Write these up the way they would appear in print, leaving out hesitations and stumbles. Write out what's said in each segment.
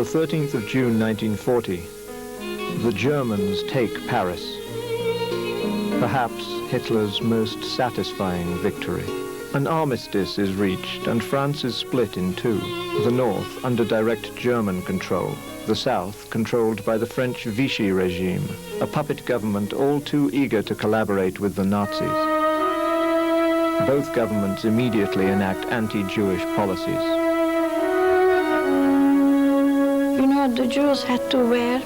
the 13th of June 1940, the Germans take Paris, perhaps Hitler's most satisfying victory. An armistice is reached and France is split in two, the north under direct German control, the south controlled by the French Vichy regime, a puppet government all too eager to collaborate with the Nazis. Both governments immediately enact anti-Jewish policies. You know, the Jews had to wear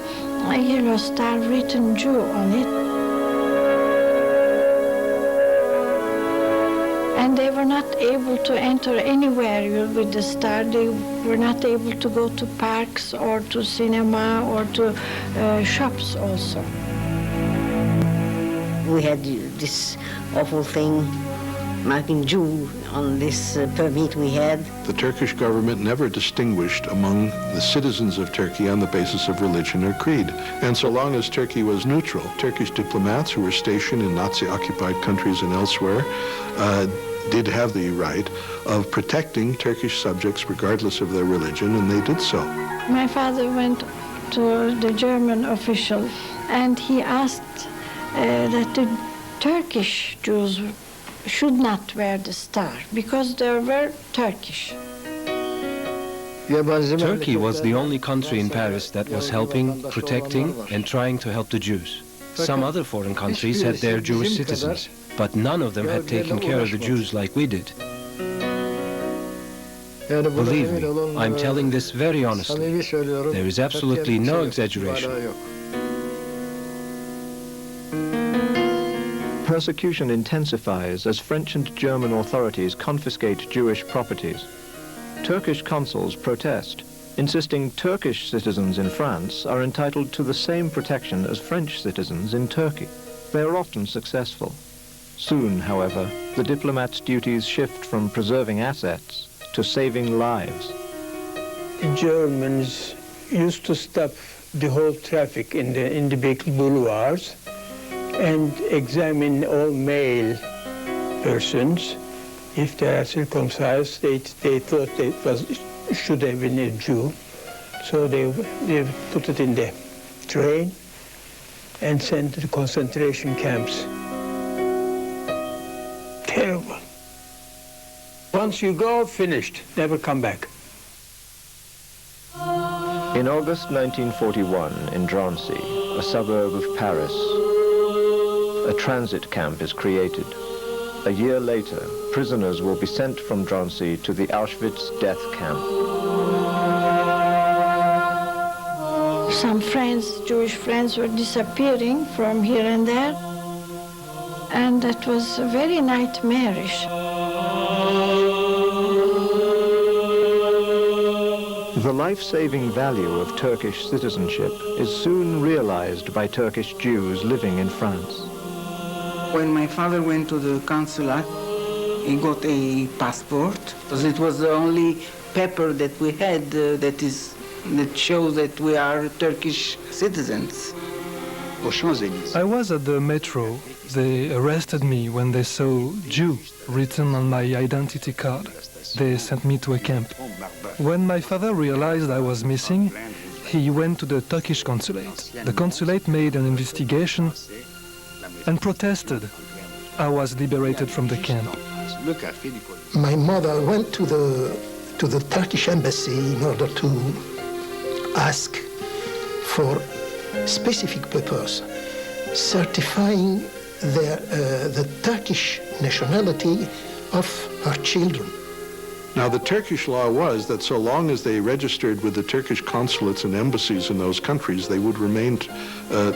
a yellow star written Jew on it. And they were not able to enter anywhere with the star. They were not able to go to parks or to cinema or to shops also. We had this awful thing marking Jew on this permit we had. The Turkish government never distinguished among the citizens of Turkey on the basis of religion or creed. And so long as Turkey was neutral, Turkish diplomats who were stationed in Nazi-occupied countries and elsewhere did have the right of protecting Turkish subjects regardless of their religion, and they did so. My father went to the German official and he asked that the Turkish Jews should not wear the star because they were Turkish. Turkey was the only country in Paris that was helping, protecting, and trying to help the Jews. Some other foreign countries had their Jewish citizens, but none of them had taken care of the Jews like we did. Believe me, I'm telling this very honestly. There is absolutely no exaggeration. Persecution intensifies as French and German authorities confiscate Jewish properties. Turkish consuls protest, insisting Turkish citizens in France are entitled to the same protection as French citizens in Turkey. They are often successful. Soon, however, the diplomats' duties shift from preserving assets to saving lives. The Germans used to stop the whole traffic in the big boulevards and examine all male persons. If they are circumcised, they thought it should have been a Jew. So they put it in the train and sent to the concentration camps. Terrible. Once you go, finished, never come back. In August 1941, in Drancy, a suburb of Paris, a transit camp is created. A year later, prisoners will be sent from Drancy to the Auschwitz death camp. Some friends, Jewish friends, were disappearing from here and there, and that was very nightmarish. The life-saving value of Turkish citizenship is soon realized by Turkish Jews living in France. When my father went to the consulate, he got a passport, because it was the only paper that we had that shows that we are Turkish citizens. I was at the metro. They arrested me when they saw Jew written on my identity card. They sent me to a camp. When my father realized I was missing, he went to the Turkish consulate. The consulate made an investigation and protested. I was liberated from the camp. My mother went to the Turkish embassy in order to ask for specific papers certifying the Turkish nationality of her children. Now, the Turkish law was that so long as they registered with the Turkish consulates and embassies in those countries, they would remain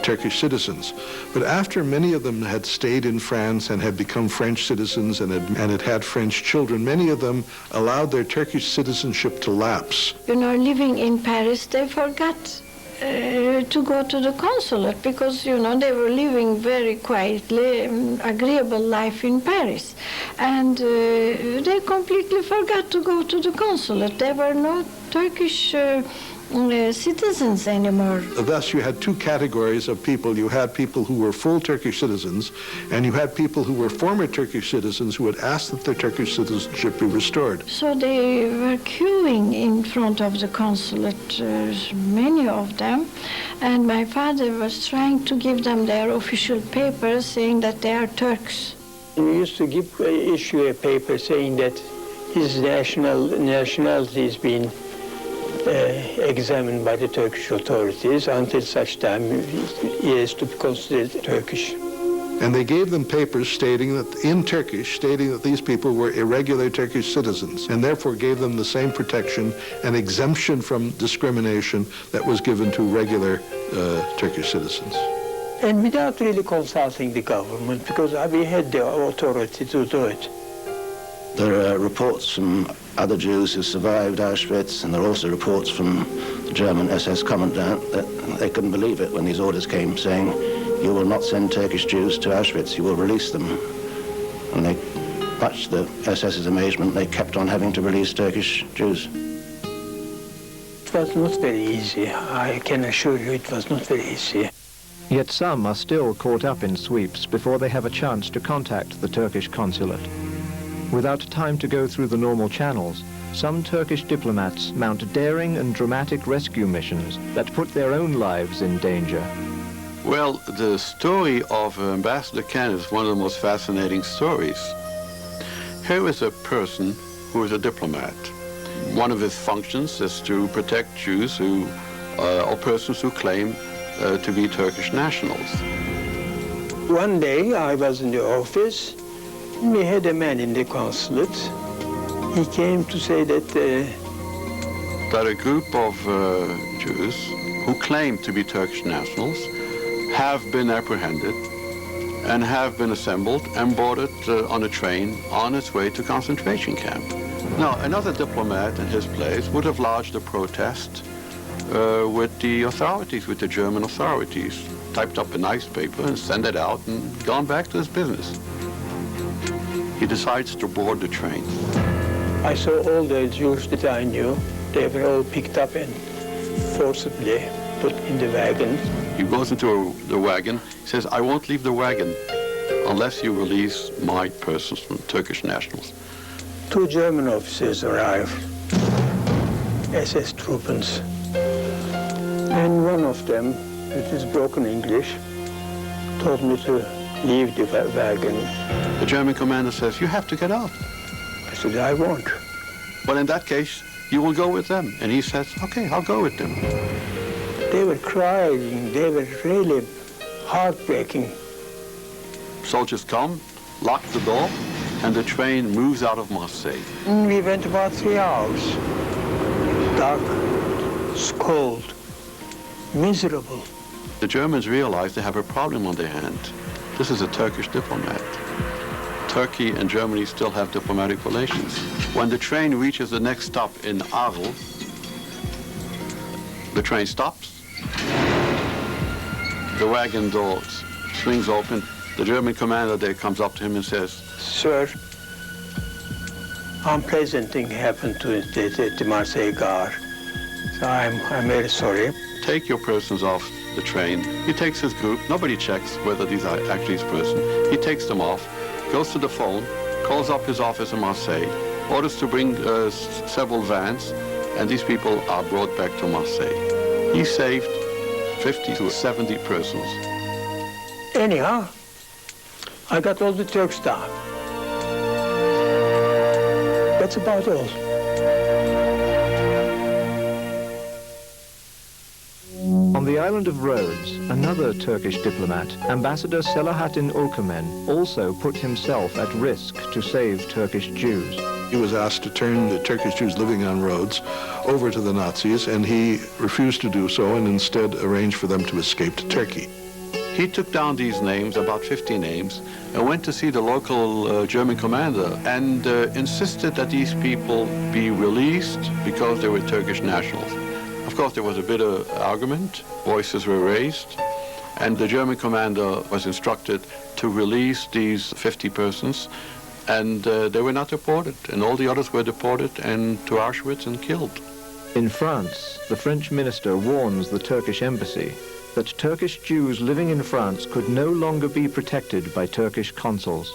Turkish citizens. But after many of them had stayed in France and had become French citizens and had had French children, many of them allowed their Turkish citizenship to lapse. You know, living in Paris, they forgot to go to the consulate because, you know, they were living very quietly, agreeable life in Paris. And they completely forgot to go to the consulate. There were no Turkish citizens anymore. Thus, you had two categories of people. You had people who were full Turkish citizens, and you had people who were former Turkish citizens who had asked that their Turkish citizenship be restored. So they were queuing in front of the consulate, many of them, and my father was trying to give them their official papers saying that they are Turks. We used to issue a paper saying that his nationality has been examined by the Turkish authorities until such time he is to be considered Turkish. And they gave them papers stating that, in Turkish, stating that these people were irregular Turkish citizens, and therefore gave them the same protection and exemption from discrimination that was given to regular Turkish citizens. And without really consulting the government, because we had the authority to do it. There are reports from other Jews who survived Auschwitz, and there are also reports from the German SS commandant that they couldn't believe it when these orders came saying, you will not send Turkish Jews to Auschwitz, you will release them. And they, much to the SS's amazement, they kept on having to release Turkish Jews. It was not very easy. I can assure you it was not very easy. Yet some are still caught up in sweeps before they have a chance to contact the Turkish consulate. Without time to go through the normal channels, some Turkish diplomats mount daring and dramatic rescue missions that put their own lives in danger. Well, the story of Ambassador Ken is one of the most fascinating stories. Here is a person who is a diplomat. One of his functions is to protect Jews who, or persons who claim to be Turkish nationals. One day I was in the office. We had a man in the consulate. He came to say that a group of Jews who claim to be Turkish nationals have been apprehended and have been assembled and boarded on a train on its way to concentration camp. Now, another diplomat in his place would have lodged a protest with the authorities, with the German authorities, typed up a nice paper and sent it out and gone back to his business. He decides to board the train. I saw all the Jews that I knew. They were all picked up and forcibly put in the wagon. He goes into the wagon. He says, I won't leave the wagon unless you release my persons from Turkish nationals. Two German officers arrived, SS troopers. And one of them, with his broken English, told me to leave the wagon. The German commander says, you have to get out. I said, I won't. Well, in that case, you will go with them. And he says, okay, I'll go with them. They were crying. They were really heartbreaking. Soldiers come, lock the door, and the train moves out of Marseille. We went about 3 hours. Dark, cold, miserable. The Germans realize they have a problem on their hand. This is a Turkish diplomat. Turkey and Germany still have diplomatic relations. When the train reaches the next stop in Arles, the train stops. The wagon door swings open. The German commander there comes up to him and says, Sir, unpleasant thing happened to the Marseille Gare. So I'm very sorry. Take your persons off the train. He takes his group. Nobody checks whether these are actually his person. He takes them off, goes to the phone, calls up his office in Marseille, orders to bring several vans, and these people are brought back to Marseille. He saved 50 to 70 persons. Anyhow, I got all the Turks down. That's about all. On the island of Rhodes, another Turkish diplomat, Ambassador Selahattin Ülkümen, also put himself at risk to save Turkish Jews. He was asked to turn the Turkish Jews living on Rhodes over to the Nazis, and he refused to do so and instead arranged for them to escape to Turkey. He took down these names, about 50 names, and went to see the local German commander and insisted that these people be released because they were Turkish nationals. Of course, there was a bit of argument, voices were raised, and the German commander was instructed to release these 50 persons, and they were not deported, and all the others were deported and to Auschwitz and killed. In France, the French minister warns the Turkish embassy that Turkish Jews living in France could no longer be protected by Turkish consuls.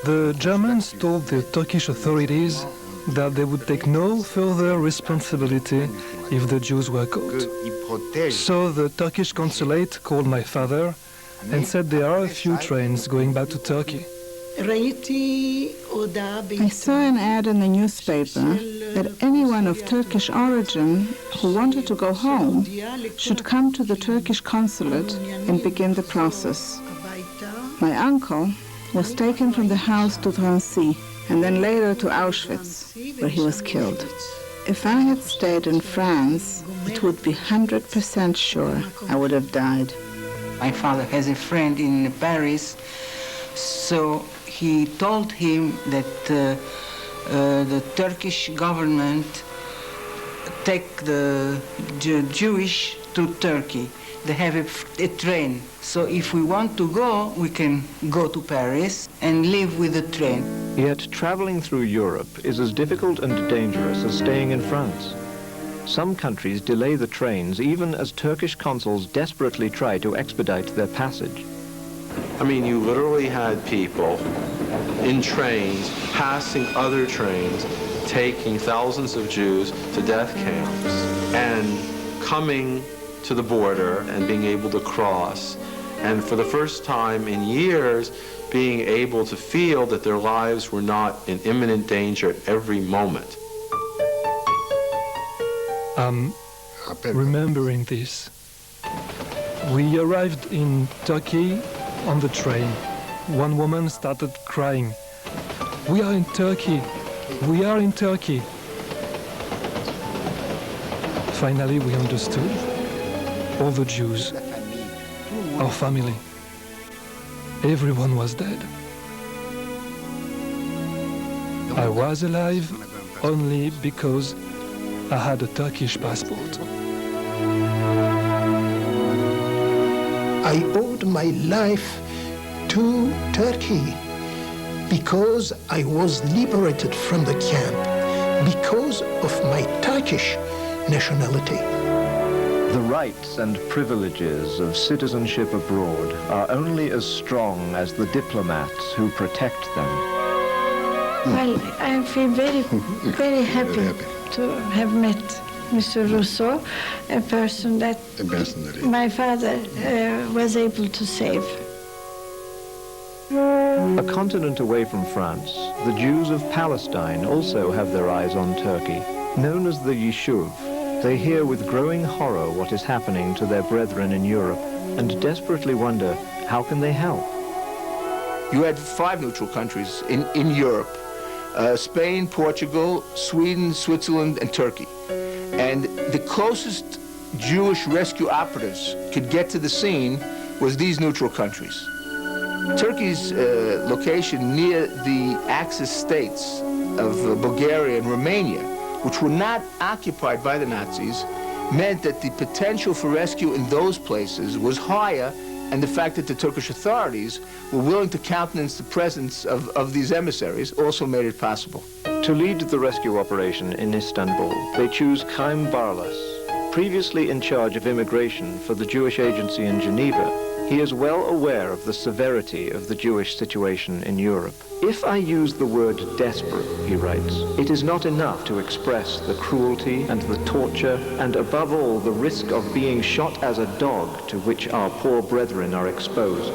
The Germans told the Turkish authorities that they would take no further responsibility if the Jews were caught. So the Turkish consulate called my father and said there are a few trains going back to Turkey. I saw an ad in the newspaper that anyone of Turkish origin who wanted to go home should come to the Turkish consulate and begin the process. My uncle was taken from the house to Drancy and then later to Auschwitz, where he was killed. If I had stayed in France, it would be 100% sure I would have died. My father has a friend in Paris, so he told him that the Turkish government take the Jewish to Turkey. They have a train, so if we want to go, we can go to Paris and live with the train. Yet traveling through Europe is as difficult and dangerous as staying in France. Some countries delay the trains even as Turkish consuls desperately try to expedite their passage. I mean, you literally had people in trains passing other trains, taking thousands of Jews to death camps and coming to the border and being able to cross, and for the first time in years being able to feel that their lives were not in imminent danger at every moment. Remembering this, we arrived in Turkey on the train. One woman started crying, "We are in Turkey! We are in Turkey!" Finally, we understood. All the Jews, our family, everyone was dead. I was alive only because I had a Turkish passport. I owed my life to Turkey because I was liberated from the camp because of my Turkish nationality. The rights and privileges of citizenship abroad are only as strong as the diplomats who protect them. Well, I feel very happy to have met Mr. Rousseau, a person that my father was able to save. A continent away from France, the Jews of Palestine also have their eyes on Turkey. Known as the Yishuv, they hear with growing horror what is happening to their brethren in Europe and desperately wonder, how can they help? You had 5 neutral countries in Europe, Spain, Portugal, Sweden, Switzerland, and Turkey. And the closest Jewish rescue operatives could get to the scene was these neutral countries. Turkey's location near the Axis states of Bulgaria and Romania, which were not occupied by the Nazis, meant that the potential for rescue in those places was higher, and the fact that the Turkish authorities were willing to countenance the presence of these emissaries also made it possible. To lead the rescue operation in Istanbul, they choose Chaim Barlas. Previously in charge of immigration for the Jewish agency in Geneva, he is well aware of the severity of the Jewish situation in Europe. If I use the word desperate, he writes, it is not enough to express the cruelty and the torture and above all the risk of being shot as a dog to which our poor brethren are exposed.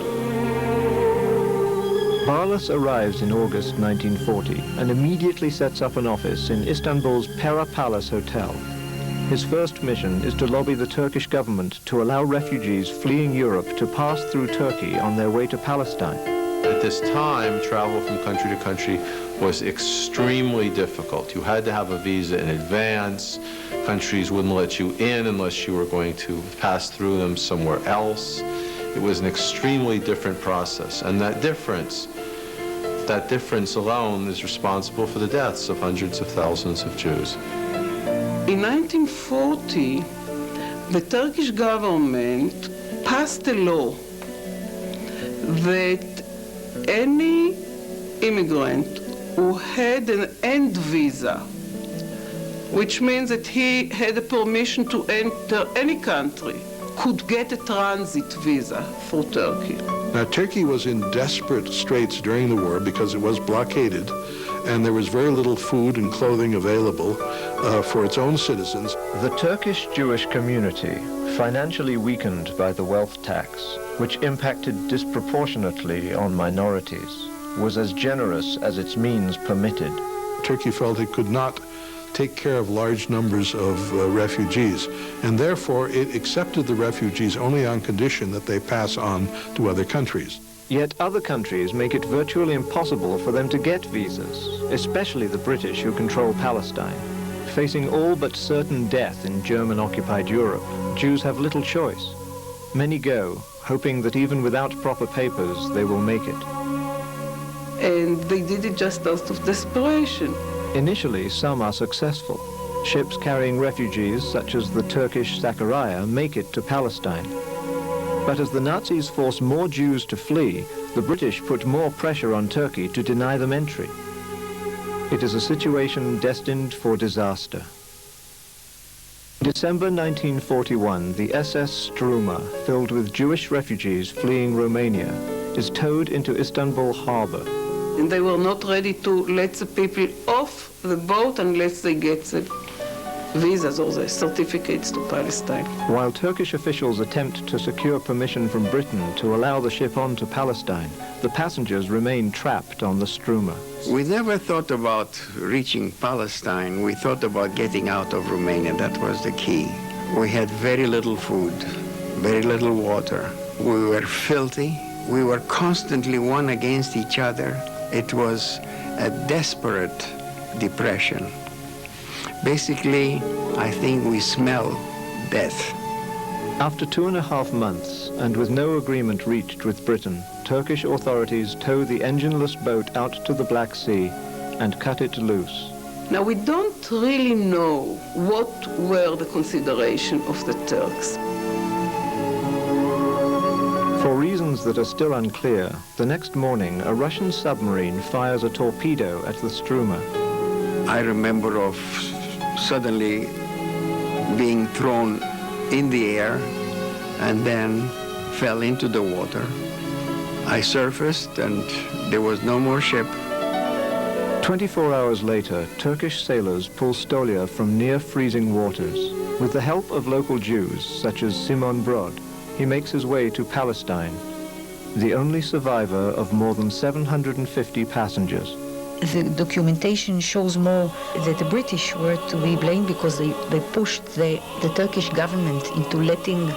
Barlas arrives in August 1940 and immediately sets up an office in Istanbul's Pera Palace Hotel. His first mission is to lobby the Turkish government to allow refugees fleeing Europe to pass through Turkey on their way to Palestine. At this time, travel from country to country was extremely difficult. You had to have a visa in advance. Countries wouldn't let you in unless you were going to pass through them somewhere else. It was an extremely different process, and that difference alone is responsible for the deaths of hundreds of thousands of Jews. In 1940, the Turkish government passed a law that any immigrant who had an end visa which means that he had a permission to enter any country, could get a transit visa for Turkey. Now, Turkey was in desperate straits during the war because it was blockaded, and there was very little food and clothing available for its own citizens. The Turkish Jewish community, financially weakened by the wealth tax, which impacted disproportionately on minorities, was as generous as its means permitted. Turkey felt it could not take care of large numbers of refugees, and therefore it accepted the refugees only on condition that they pass on to other countries. Yet other countries make it virtually impossible for them to get visas, especially the British who control Palestine. Facing all but certain death in German-occupied Europe, Jews have little choice. Many go, hoping that even without proper papers, they will make it. And they did it just out of desperation. Initially, some are successful. Ships carrying refugees, such as the Turkish Sakarya, make it to Palestine. But as the Nazis force more Jews to flee, the British put more pressure on Turkey to deny them entry. It is a situation destined for disaster. In December 1941, the SS Struma, filled with Jewish refugees fleeing Romania, is towed into Istanbul harbor. And they were not ready to let the people off the boat unless they get the visas or the certificates to Palestine. While Turkish officials attempt to secure permission from Britain to allow the ship on to Palestine, the passengers remain trapped on the Struma. We never thought about reaching Palestine. We thought about getting out of Romania. That was the key. We had very little food, very little water. We were filthy. We were constantly one against each other. It was a desperate depression. Basically, I think we smell death. After 2.5 months, and with no agreement reached with Britain, Turkish authorities tow the engineless boat out to the Black Sea and cut it loose. Now, we don't really know what were the considerations of the Turks. For reasons that are still unclear, the next morning a Russian submarine fires a torpedo at the Struma. I remember of suddenly being thrown in the air and then fell into the water. I surfaced and there was no more ship. 24 hours later, Turkish sailors pull Stolia from near freezing waters. With the help of local Jews, such as Simon Brod, he makes his way to Palestine, the only survivor of more than 750 passengers. The documentation shows more that the British were to be blamed because they pushed the Turkish government into letting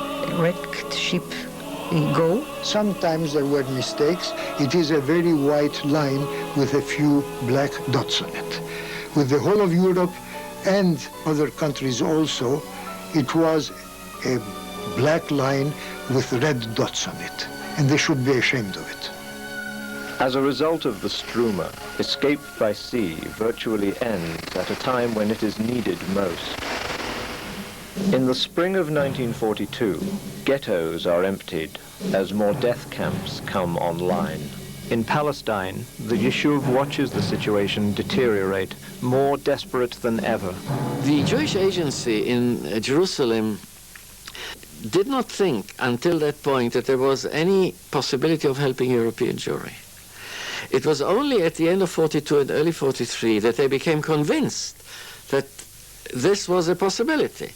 wrecked ship go. Sometimes there were mistakes. It is a very white line with a few black dots on it. With the whole of Europe and other countries also, it was a black line with red dots on it, and they should be ashamed of it. As a result of the Struma, escape by sea virtually ends at a time when it is needed most. In the spring of 1942, ghettos are emptied as more death camps come online. In Palestine, the Yishuv watches the situation deteriorate, more desperate than ever. The Jewish Agency in Jerusalem did not think until that point that there was any possibility of helping European Jewry. It was only at the end of 42 and early 43 that they became convinced that this was a possibility.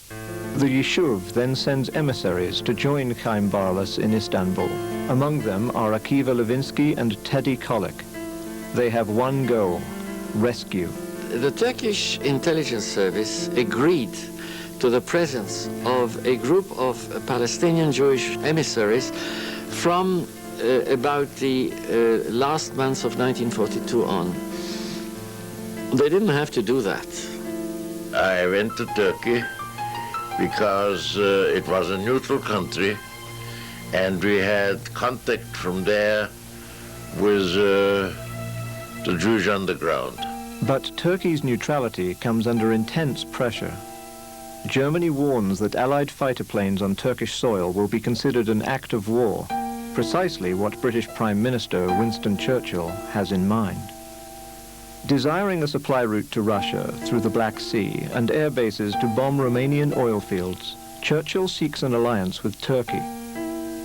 The Yishuv then sends emissaries to join Chaim Barlas in Istanbul. Among them are Akiva Levinsky and Teddy Kollek. They have one goal: rescue. The Turkish intelligence service agreed to the presence of a group of Palestinian Jewish emissaries from about the last months of 1942 on. They didn't have to do that. I went to Turkey because it was a neutral country and we had contact from there with the Jewish underground. But Turkey's neutrality comes under intense pressure. Germany warns that Allied fighter planes on Turkish soil will be considered an act of war, precisely what British Prime Minister Winston Churchill has in mind. Desiring a supply route to Russia through the Black Sea and air bases to bomb Romanian oil fields, Churchill seeks an alliance with Turkey.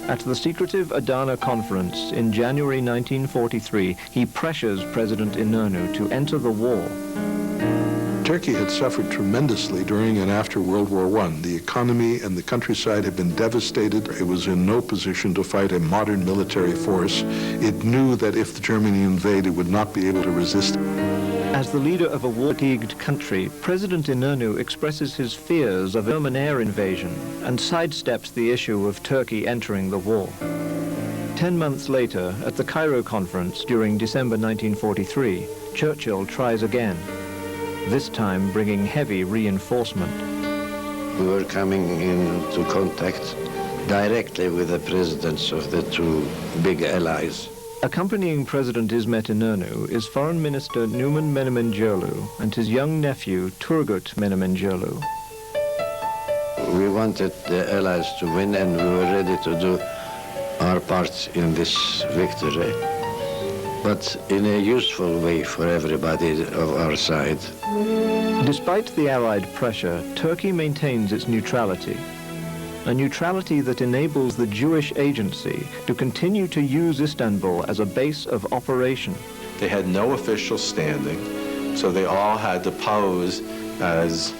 At the secretive Adana Conference in January 1943, he pressures President Inonu to enter the war. Turkey had suffered tremendously during and after World War I. The economy and the countryside had been devastated. It was in no position to fight a modern military force. It knew that if Germany invaded, it would not be able to resist. As the leader of a war-fatigued country, President Inonu expresses his fears of German air invasion and sidesteps the issue of Turkey entering the war. 10 months later, at the Cairo Conference during December 1943, Churchill tries again, this time bringing heavy reinforcement. We were coming into contact directly with the presidents of the two big allies. Accompanying President İsmet İnönü is Foreign Minister Numan Menemenoglu and his young nephew Turgut Menemenoglu. We wanted the allies to win, and we were ready to do our part in this victory, but in a useful way for everybody of our side. Despite the Allied pressure, Turkey maintains its neutrality. A neutrality that enables the Jewish Agency to continue to use Istanbul as a base of operation. They had no official standing, so they all had to pose as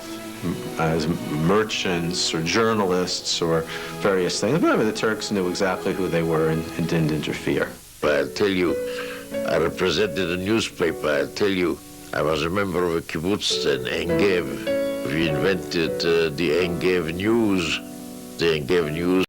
merchants or journalists or various things. But the Turks knew exactly who they were and didn't interfere. But I'll tell you, I represented a newspaper. I'll tell you, I was a member of a kibbutz in Engev. We invented the Engev News. The Engev News